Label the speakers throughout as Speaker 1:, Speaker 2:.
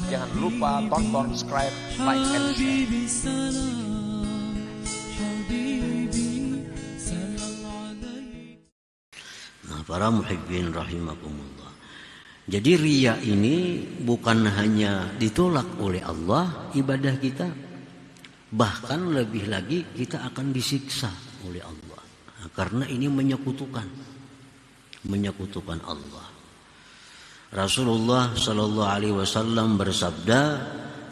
Speaker 1: Jangan lupa tonton, subscribe, like, and share.
Speaker 2: Nah, para muhibbin rahimakumullah. Jadi riya ini bukan hanya ditolak oleh Allah ibadah kita, bahkan lebih lagi kita akan disiksa oleh Allah. Nah, karena ini menyekutukan Allah. Rasulullah sallallahu alaihi wasallam bersabda,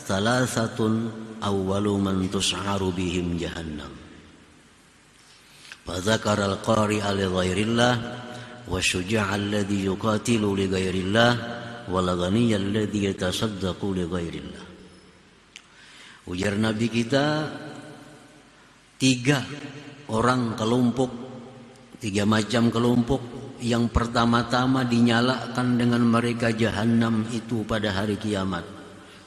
Speaker 2: "Thalathatun awwalu man tus'aru bihim jahannam." Fa dzakara al-qari'a li ghairillah wa syuja'a alladhi yuqatilu li ghairillah wal ghaniyya alladhi yatasaddaqu li ghairillah. Ujar Nabi kita, 3 orang kelompok, 3 macam kelompok. Yang pertama-tama dinyalakan dengan mereka jahanam itu pada hari kiamat.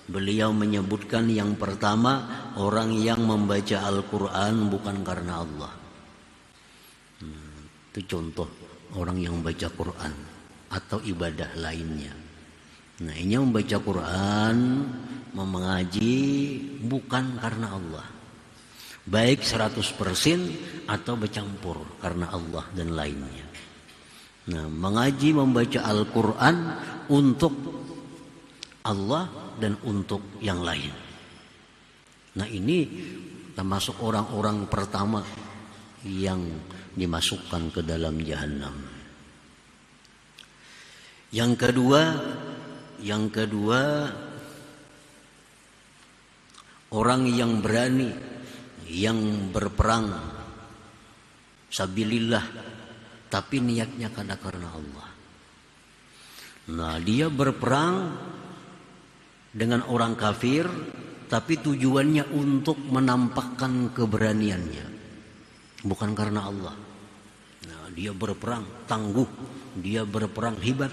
Speaker 2: Beliau menyebutkan yang pertama, orang yang membaca Al-Quran bukan karena Allah. Itu contoh orang yang membaca Quran atau ibadah lainnya. Nah, ini membaca Quran, mengaji bukan karena Allah, baik 100% atau bercampur karena Allah dan lainnya. Nah, mengaji membaca Al-Quran untuk Allah dan untuk yang lain. Nah, ini termasuk orang-orang pertama yang dimasukkan ke dalam jahanam. Yang kedua, orang yang berani, yang berperang sabilillah, tapi niatnya karena Allah. Nah, dia berperang dengan orang kafir, tapi tujuannya untuk menampakkan keberaniannya, bukan karena Allah. Nah, dia berperang tangguh, dia berperang hebat,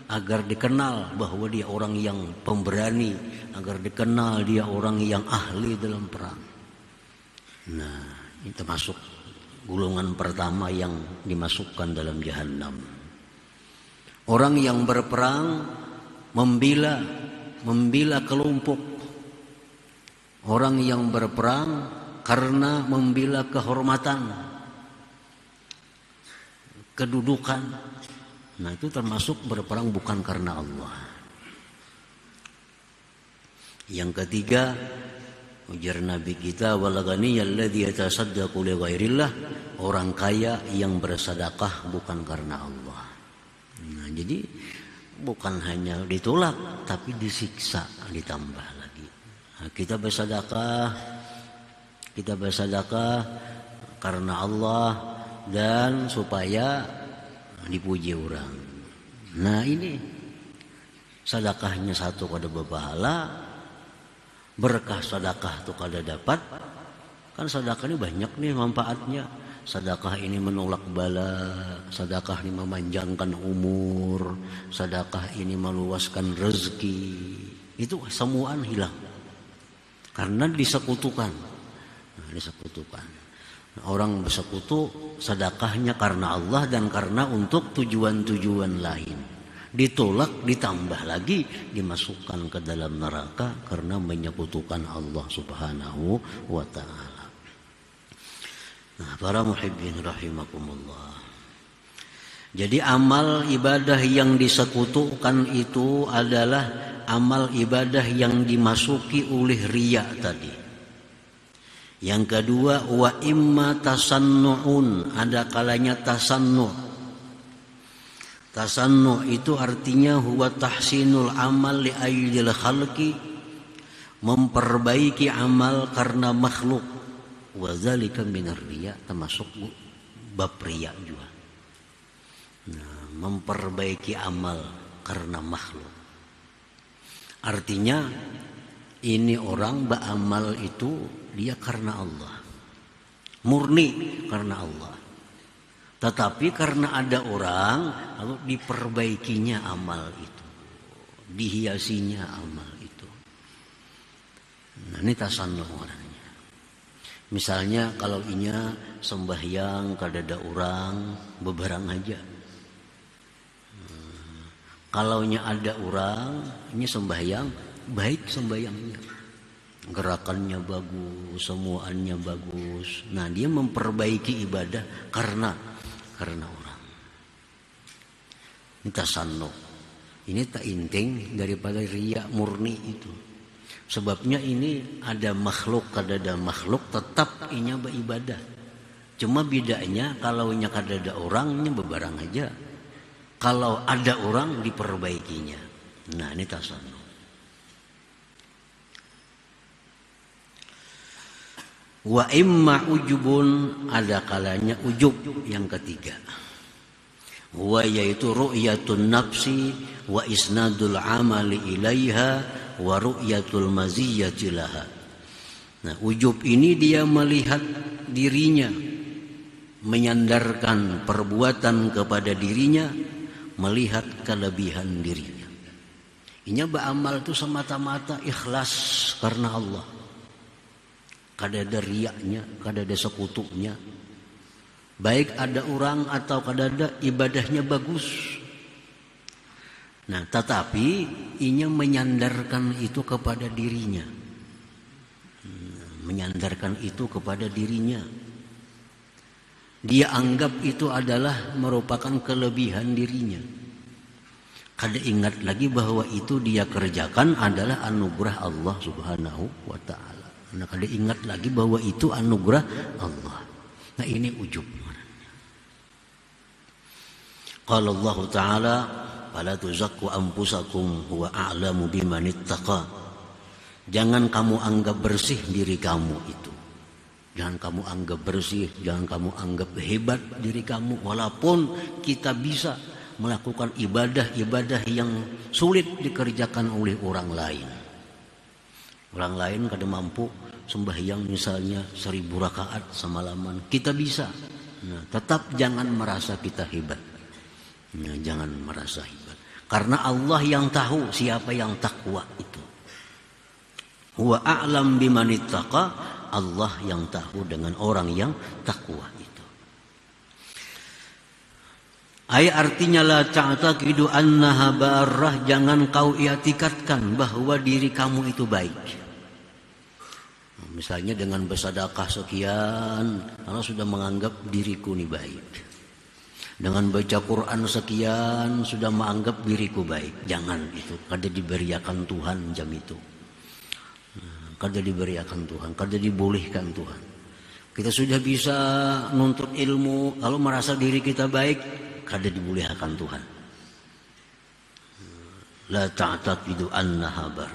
Speaker 2: agar dikenal bahwa dia orang yang pemberani, agar dikenal dia orang yang ahli dalam perang. Nah, ini termasuk golongan pertama yang dimasukkan dalam jahanam. Orang yang berperang membela kelompok. Orang yang berperang karena membela kehormatan, kedudukan. Nah, itu termasuk berperang bukan karena Allah. Yang ketiga, ujar Nabi kita, wal ghaniyal ladzi yatasaddaqu li ghairillah, orang kaya yang bersedekah bukan karena Allah. Nah, jadi bukan hanya ditolak tapi disiksa ditambah lagi. Nah, kita bersedekah karena Allah dan supaya dipuji orang. Nah, ini sedekahnya satu kada berpahala, berkah sedekah tuh kada dapat. Kan sedekah ini banyak nih manfaatnya. Sedekah ini menolak bala, sedekah ini memanjangkan umur, sedekah ini meluaskan rezeki. Itu semuaan hilang karena disekutukan. Nah, disekutukan. Nah, orang bersekutu sedekahnya karena Allah dan karena untuk tujuan-tujuan lain. Ditolak, ditambah lagi dimasukkan ke dalam neraka karena menyekutukan Allah Subhanahu wa ta'ala. Nah, para muhibbin rahimakumullah. Jadi amal ibadah yang disekutukan itu adalah amal ibadah yang dimasuki oleh riya tadi. Yang kedua, wa imma tasannu'un, ada kalanya tasannu'. Tasannu' itu artinya huwa tahsinul amal li ayyil khalqi, memperbaiki amal karena makhluk. Wa dzalika minar riya, termasuk bab riya juga. Nah, memperbaiki amal karena makhluk. Artinya ini orang beramal itu dia karena Allah, murni karena Allah. Tetapi karena ada orang lalu diperbaikinya amal itu, dihiasinya amal itu. Nah, ini tasannuh orangnya. Misalnya kalau inya sembahyang kada ada orang, beberang aja. Kalaunya ada orang ini sembahyang, baik sembahyangnya, gerakannya bagus, semuanya bagus. Nah, dia memperbaiki ibadah karena orang. Ini tasannuh. Ini tak inting daripada riya murni itu. Sebabnya ini ada makhluk, ada makhluk tetap inya beribadah. Cuma bedanya kalaunya ada orangnya bebarang aja. Kalau ada orang diperbaikinya. Nah, ini tasannuh. Wa imma ujubun, ada kalanya ujub yang ketiga. Wa yaitu ru'yatun nafsi wa isnadul amali ilaiha wa ru'yatul maziyyati laha. Nah, ujub ini dia melihat dirinya, menyandarkan perbuatan kepada dirinya, melihat kelebihan dirinya. Inya beramal itu semata-mata ikhlas karena Allah. Kadada riyaknya, kadada sekutunya. Baik ada orang atau kadada ibadahnya bagus. Nah, tetapi inya menyandarkan itu kepada dirinya. Menyandarkan itu kepada dirinya. Dia anggap itu adalah merupakan kelebihan dirinya. Kada ingat lagi bahwa itu dia kerjakan adalah anugerah Allah Subhanahu wa ta'ala. Nah, kada ingat lagi bahwa itu anugerah Allah. Nah, ini ujub. Qala Allah Ta'ala, "Fala tuzakku anfusakum huwa a'lamu biman ittaqa." Jangan kamu anggap bersih diri kamu itu. Jangan kamu anggap bersih, jangan kamu anggap hebat diri kamu. Walaupun kita bisa melakukan ibadah-ibadah yang sulit dikerjakan oleh orang lain. Orang lain kada mampu sembahyang misalnya 1000 rakaat semalaman. Kita bisa. Nah, tetap jangan merasa kita hebat. Nah, jangan merasa hebat. Karena Allah yang tahu siapa yang takwa itu. Huwa a'lam biman ittaqa. Allah yang tahu dengan orang yang takwa itu. Ayat artinya la ta'taqidu annaha barrah, jangan kau i'tikadkan bahwa diri kamu itu baik. Misalnya dengan bersedekah sekian, Allah sudah menganggap diriku ini baik. Dengan baca Quran sekian sudah menganggap diriku baik. Jangan itu, kada diberiakan Tuhan jam itu. Kada diberiakan Tuhan, kada dibolehkan Tuhan. Kita sudah bisa nuntut ilmu, kalau merasa diri kita baik, kada dibolehkan Tuhan. La ta'taqidu annaha bar.